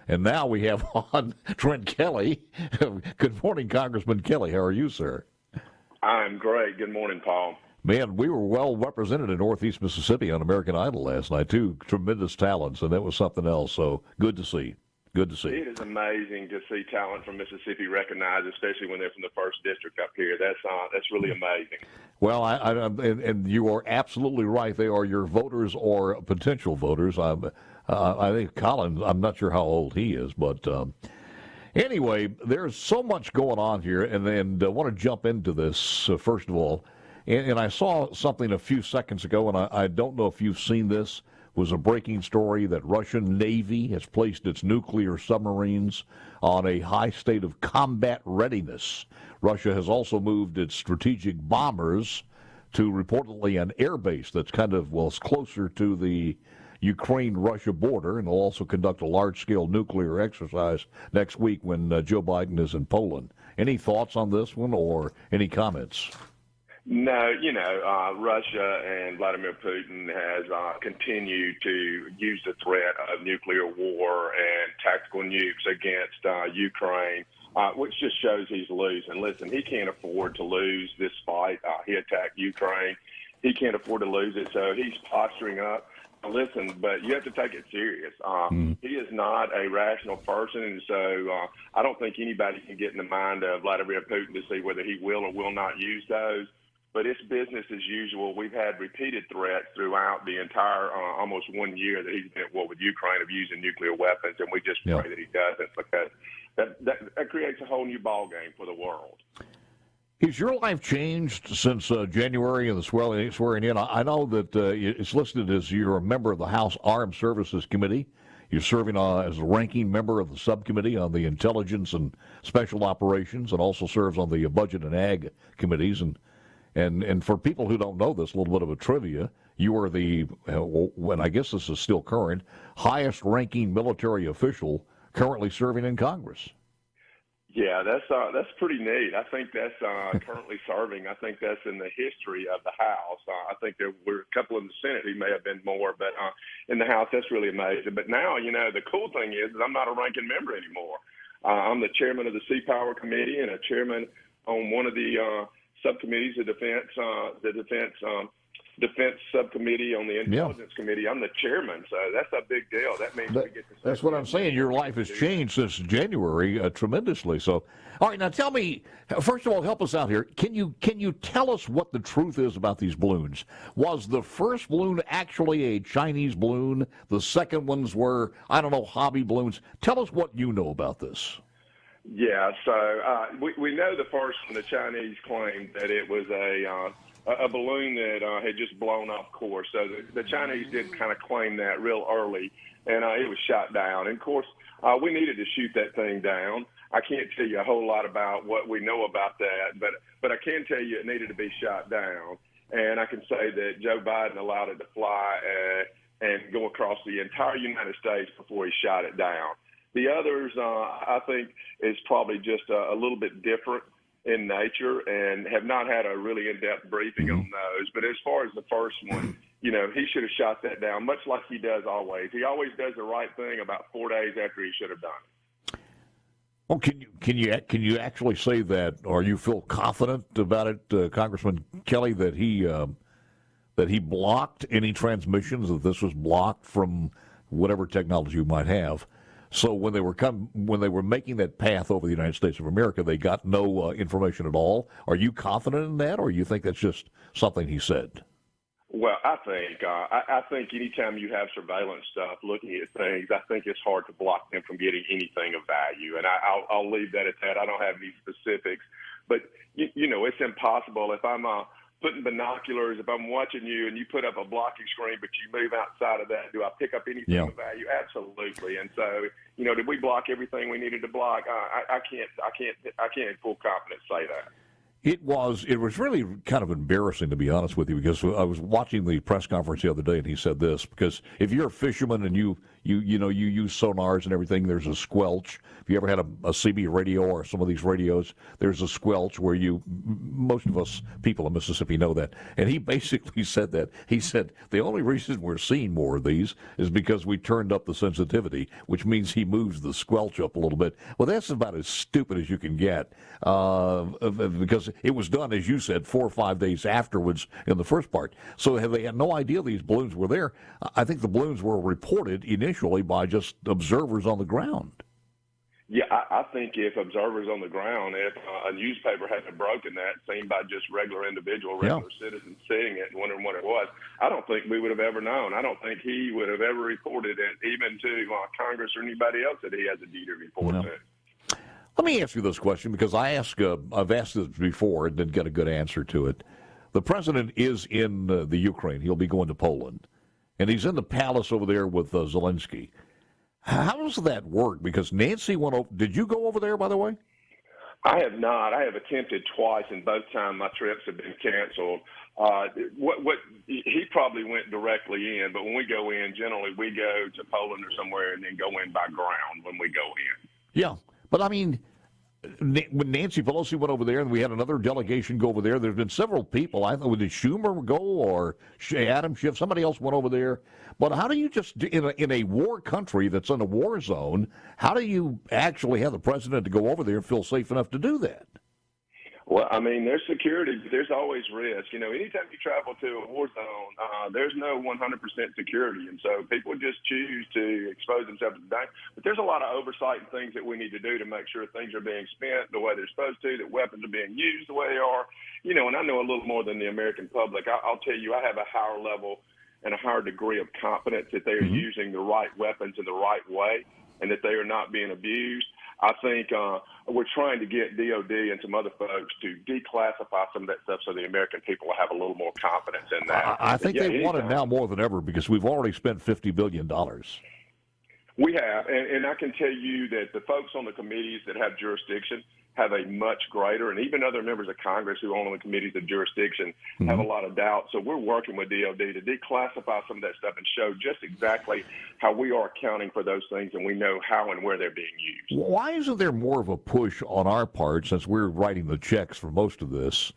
And now we have on Trent Kelly. Good morning, Congressman Kelly. How are you, sir? I'm great. Good morning, Paul. Man, we were well represented in Northeast Mississippi on American Idol last night, too. Tremendous talents, and that was something else. So good to see. Good to see. It is amazing to see talent from Mississippi recognized, especially when they're from the first district up here. That's really amazing. Well, and you are absolutely right. They are your voters or potential voters. I think Colin, I'm not sure how old he is, but anyway, there's so much going on here, and I want to jump into this first of all. And I saw something a few seconds ago, and I don't know if you've seen this. Was a breaking story that Russian Navy has placed its nuclear submarines on a high state of combat readiness. Russia has also moved its strategic bombers to reportedly an air base that's it's closer to the Ukraine-Russia border, and they'll also conduct a large-scale nuclear exercise next week when Joe Biden is in Poland. Any thoughts on this one or any comments? No, Russia and Vladimir Putin has continued to use the threat of nuclear war and tactical nukes against Ukraine, which just shows he's losing. Listen, he can't afford to lose this fight. He attacked Ukraine. He can't afford to lose it, so he's posturing up. Listen, but you have to take it serious. He is not a rational person, and so I don't think anybody can get in the mind of Vladimir Putin to see whether he will or will not use those. But it's business as usual. We've had repeated threats throughout the entire almost 1 year that he's been at war with Ukraine of using nuclear weapons, and we just pray that he doesn't, because that creates a whole new ballgame for the world. Has your life changed since January and the swearing in? I know that it's listed as you're a member of the House Armed Services Committee. You're serving as a ranking member of the subcommittee on the Intelligence and Special Operations, and also serves on the Budget and Ag committees. And for people who don't know this, a little bit of a trivia, you are the, and I guess this is still current, highest-ranking military official currently serving in Congress. Yeah, that's pretty neat. I think that's currently serving. I think that's in the history of the House. I think there were a couple in the Senate who may have been more, but in the House, that's really amazing. But now, the cool thing is that I'm not a ranking member anymore. I'm the chairman of the Sea Power Committee and a chairman on one of the subcommittees, the Defense Subcommittee on the Intelligence Committee. I'm the chairman, so that's a big deal. That means we get to. That's what I'm saying. Your life has changed since January tremendously. So, all right, now tell me. First of all, help us out here. Can you tell us what the truth is about these balloons? Was the first balloon actually a Chinese balloon? The second ones were, hobby balloons. Tell us what you know about this. Yeah, so we know the first one, the Chinese claimed that it was a balloon that had just blown off course. So the Chinese did kind of claim that real early, and it was shot down. And, of course, we needed to shoot that thing down. I can't tell you a whole lot about what we know about that, but I can tell you it needed to be shot down. And I can say that Joe Biden allowed it to fly and go across the entire United States before he shot it down. The others, I think, is probably just a little bit different in nature and have not had a really in-depth briefing on those. But as far as the first one, he should have shot that down, much like he does always. He always does the right thing about 4 days after he should have done it. Well, can you actually say that, or you feel confident about it, Congressman Kelly, that he blocked any transmissions, that this was blocked from whatever technology you might have? So when they were making that path over the United States of America, they got no information at all. Are you confident in that, or you think that's just something he said? Well, I think anytime you have surveillance stuff looking at things, I think it's hard to block them from getting anything of value. And I'll leave that at that. I don't have any specifics, but it's impossible if I'm putting binoculars, if I'm watching you and you put up a blocking screen, but you move outside of that, do I pick up anything of value? Absolutely. And so, did we block everything we needed to block? I can't in full confidence say that. It was really kind of embarrassing, to be honest with you, because I was watching the press conference the other day, and he said this, because if you're a fisherman and you you know, you use sonars and everything. There's a squelch. If you ever had a CB radio or some of these radios, there's a squelch where most of us people in Mississippi know that. And he basically said that. He said the only reason we're seeing more of these is because we turned up the sensitivity, which means he moves the squelch up a little bit. Well, that's about as stupid as you can get because it was done, as you said, 4 or 5 days afterwards in the first part. So they had no idea these balloons were there. I think the balloons were reported initially by just observers on the ground. Yeah, I think if observers on the ground, if a newspaper hadn't broken that, seen by just regular citizens seeing it and wondering what it was, I don't think we would have ever known. I don't think he would have ever reported it, even to Congress or anybody else that he has a duty to report to. Let me ask you this question, because I've asked this before and didn't get a good answer to it. The president is in the Ukraine. He'll be going to Poland. And he's in the palace over there with Zelensky. How does that work? Because Nancy went over. Did you go over there, by the way? I have not. I have attempted twice, and both times my trips have been canceled. He probably went directly in, but when we go in, generally we go to Poland or somewhere and then go in by ground when we go in. Yeah, but I mean, when Nancy Pelosi went over there and we had another delegation go over there, there's been several people. I thought, did Schumer go or Adam Schiff? Somebody else went over there. But how do you just, in a war country that's in a war zone, how do you actually have the president to go over there and feel safe enough to do that? Well, I mean, there's security, but there's always risk. You know, anytime you travel to a war zone, there's no 100% security. And so people just choose to expose themselves to danger. But there's a lot of oversight and things that we need to do to make sure things are being spent the way they're supposed to, that weapons are being used the way they are. You know, and I know a little more than the American public. I'll tell you, I have a higher level and a higher degree of confidence that they are using the right weapons in the right way and that they are not being abused. I think we're trying to get DOD and some other folks to declassify some of that stuff so the American people will have a little more confidence in that. I think they want it now more than ever because we've already spent $50 billion. We have, and I can tell you that the folks on the committees that have jurisdiction have a much greater, and even other members of Congress who are on the committees of jurisdiction have a lot of doubt. So we're working with DOD to declassify some of that stuff and show just exactly how we are accounting for those things, and we know how and where they're being used. Why isn't there more of a push on our part, since we're writing the checks for most of this,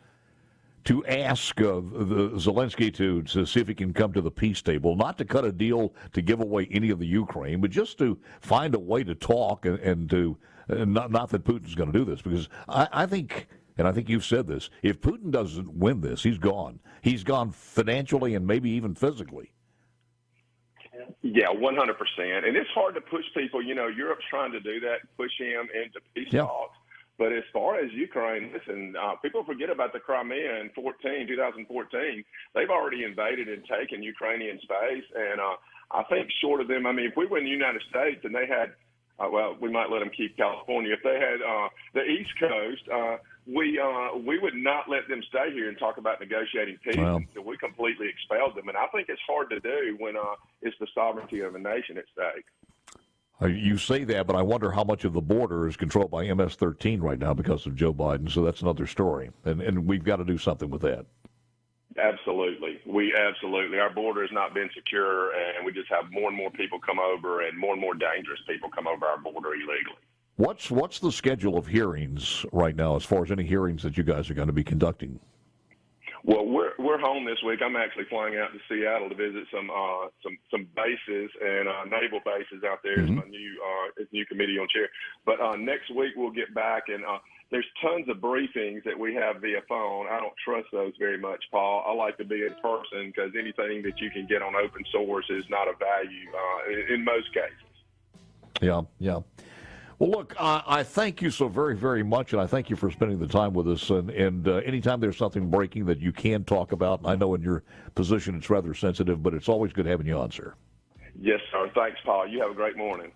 to ask Zelensky to see if he can come to the peace table, not to cut a deal to give away any of the Ukraine, but just to find a way to talk and to not that Putin's going to do this, because I think, and I think you've said this, if Putin doesn't win this, he's gone. He's gone financially and maybe even physically. Yeah, 100%. And it's hard to push people. You know, Europe's trying to do that, push him into peace talks. But as far as Ukraine, listen, people forget about the Crimea in 2014. They've already invaded and taken Ukrainian space. And I think short of them, I mean, if we were in the United States and they had, well, we might let them keep California. If they had the East Coast, we would not let them stay here and talk about negotiating peace until we completely expelled them. And I think it's hard to do when it's the sovereignty of a nation at stake. You say that, but I wonder how much of the border is controlled by MS-13 right now because of Joe Biden. So that's another story. And we've got to do something with that. Absolutely. Our border has not been secure, and we just have more and more people come over and more dangerous people come over our border illegally. What's the schedule of hearings right now as far as any hearings that you guys are going to be conducting? Well, we're home this week. I'm actually flying out to Seattle to visit some bases and naval bases out there. It's my new committee on chair. But next week we'll get back, and there's tons of briefings that we have via phone. I don't trust those very much, Paul. I like to be in person because anything that you can get on open source is not of value in most cases. Yeah. Well, look, I thank you so very, very much, and I thank you for spending the time with us. And anytime there's something breaking that you can talk about, and I know in your position it's rather sensitive, but it's always good having you on, sir. Yes, sir. Thanks, Paul. You have a great morning.